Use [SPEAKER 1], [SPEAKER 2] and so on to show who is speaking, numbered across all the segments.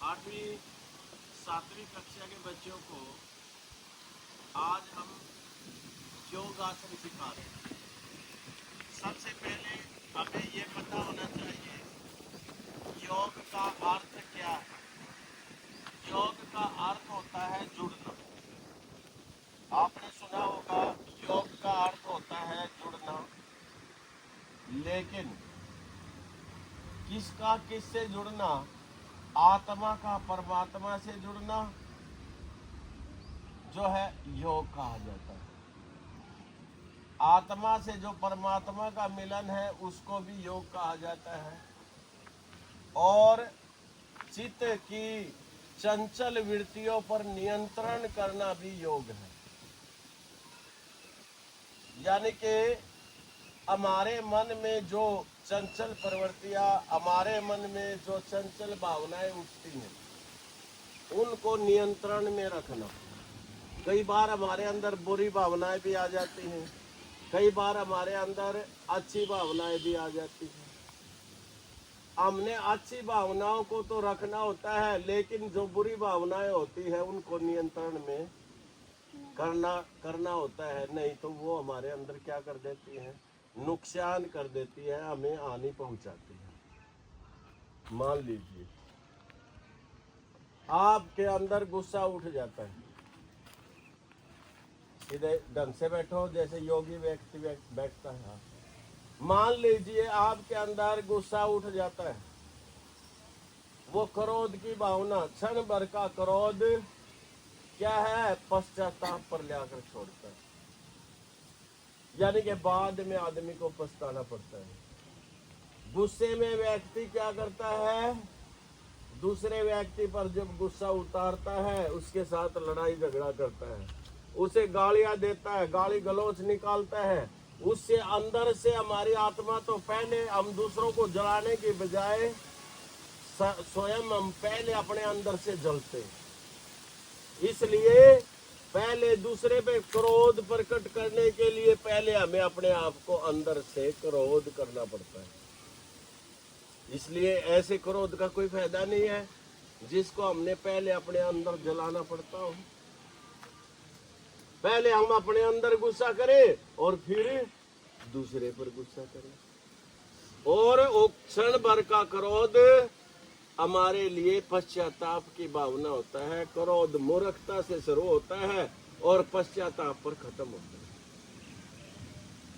[SPEAKER 1] आठवीं 7वीं कक्षा के बच्चों को आज हम योगासन सिखा रहे हैं। सबसे पहले हमें ये पता होना चाहिए योग का अर्थ क्या है। योग का अर्थ होता है जुड़ना। आपने सुना होगा योग का अर्थ होता है जुड़ना, लेकिन किसका किससे जुड़ना? आत्मा का परमात्मा से जुड़ना जो है योग कहा जाता है। आत्मा से जो परमात्मा का मिलन है उसको भी योग कहा जाता है। और चित्त की चंचल वृत्तियों पर नियंत्रण करना भी योग है। यानी कि हमारे मन में जो चंचल प्रवृत्तियां, हमारे मन में जो चंचल भावनाएं उठती हैं, उनको नियंत्रण में रखना। कई बार हमारे अंदर बुरी भावनाएं भी आ जाती हैं, कई बार हमारे अंदर अच्छी भावनाएं भी आ जाती हैं। हमने अच्छी भावनाओं को तो रखना होता है, लेकिन जो बुरी भावनाएं होती है उनको नियंत्रण में करना होता है। नहीं तो वो हमारे अंदर क्या कर देती है? नुकसान कर देती है, हमें हानि पहुंचाती है। मान लीजिए आपके अंदर गुस्सा उठ जाता है, सीधे ढंग से बैठो जैसे योगी व्यक्ति बैठता है। मान लीजिए आपके अंदर गुस्सा उठ जाता है, वो क्रोध की भावना, क्षण भर का क्रोध क्या है? पश्चाताप पर ले आकर छोड़ता है। यानी कि बाद में आदमी को पछताना पड़ता है। गुस्से में व्यक्ति क्या करता है? दूसरे व्यक्ति पर जब गुस्सा उतारता है उसके साथ लड़ाई झगड़ा करता है, उसे गालियां देता है, गाली गलौज निकालता है। उससे अंदर से हमारी आत्मा तो पहले हम दूसरों को जलाने की बजाय स्वयं हम पहले अपने अंदर से जलते। इसलिए पहले दूसरे पे क्रोध प्रकट करने के लिए पहले हमें अपने आप को अंदर से क्रोध करना पड़ता है। इसलिए ऐसे क्रोध का कोई फायदा नहीं है जिसको हमने पहले अपने अंदर जलाना पड़ता हो। पहले हम अपने अंदर गुस्सा करें और फिर दूसरे पर गुस्सा करें। और वो क्षण भर का क्रोध हमारे लिए पश्चाताप की भावना होता है। क्रोध मूर्खता से शुरू होता है और पश्चाताप पर खत्म होता है।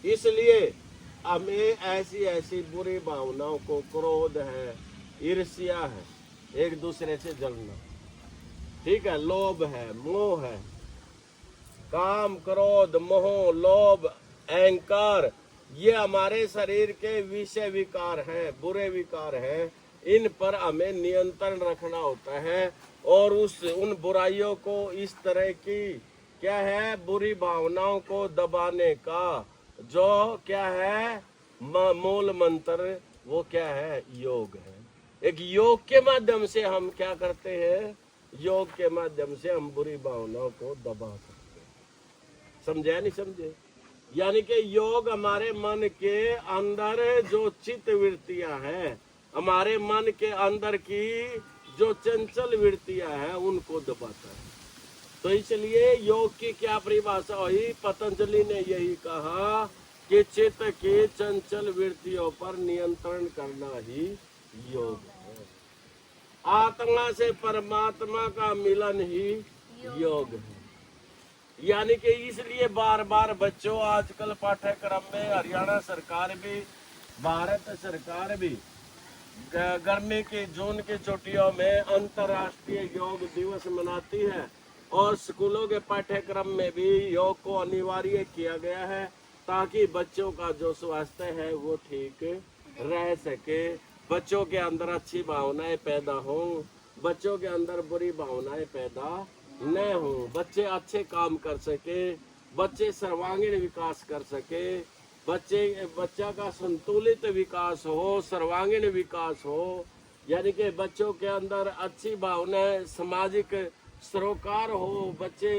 [SPEAKER 1] इसलिए हमें ऐसी ऐसी बुरी भावनाओं को, क्रोध है, ईर्ष्या है, एक दूसरे से जलना, ठीक है, लोभ है, मोह है, काम, क्रोध, मोह, लोभ, अहंकार, ये हमारे शरीर के विषय विकार हैं, बुरे विकार हैं। इन पर हमें नियंत्रण रखना होता है और उन बुराइयों को, इस तरह की क्या है, बुरी भावनाओं को दबाने का जो क्या है मूल मंत्र, वो क्या है? योग है। एक योग के माध्यम से हम क्या करते हैं? योग के माध्यम से हम बुरी भावनाओं को दबा सकते हैं। समझे नहीं समझे? यानी कि योग हमारे मन के अंदर जो चित्त वृत्तियां हैं, हमारे मन के अंदर की जो चंचल वृत्तियां हैं, उनको दबाता है। तो इसलिए योग की क्या परिभाषा हुई? पतंजलि ने यही कहा कि चित्त की चंचल वृत्तियों पर नियंत्रण करना ही योग है। आत्मा से परमात्मा का मिलन ही योग है। यानी कि इसलिए बार बार बच्चों आजकल पाठ्यक्रम में हरियाणा सरकार भी, भारत सरकार भी गर्मी की जून की छुट्टियों में अंतर्राष्ट्रीय योग दिवस मनाती है और स्कूलों के पाठ्यक्रम में भी योग को अनिवार्य किया गया है ताकि बच्चों का जो स्वास्थ्य है वो ठीक रह सके, बच्चों के अंदर अच्छी भावनाएं पैदा हो, बच्चों के अंदर बुरी भावनाएं पैदा न हो, बच्चे काम कर सके, बच्चे सर्वांगीण विकास कर सके, बच्चा का संतुलित विकास हो, सर्वांगीण विकास हो। यानी कि बच्चों के अंदर अच्छी भावनाएं, सामाजिक सरोकार हो, बच्चे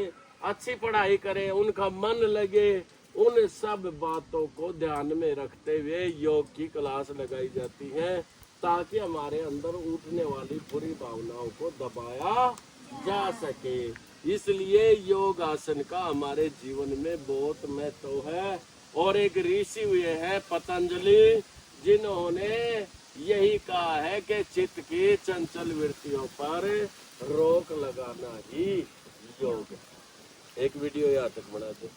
[SPEAKER 1] अच्छी पढ़ाई करें, उनका मन लगे, उन सब बातों को ध्यान में रखते हुए योग की क्लास लगाई जाती है। ताकि हमारे अंदर उठने वाली बुरी भावनाओं को दबाया जा सके। इसलिए योग आसन का हमारे जीवन में बहुत महत्व है। और एक ऋषि हुए हैं पतंजलि, जिन्होंने यही कहा है कि चित्त की चंचल वृत्तियों पर रोक लगाना ही योग है। एक वीडियो यहाँ तक बना दो।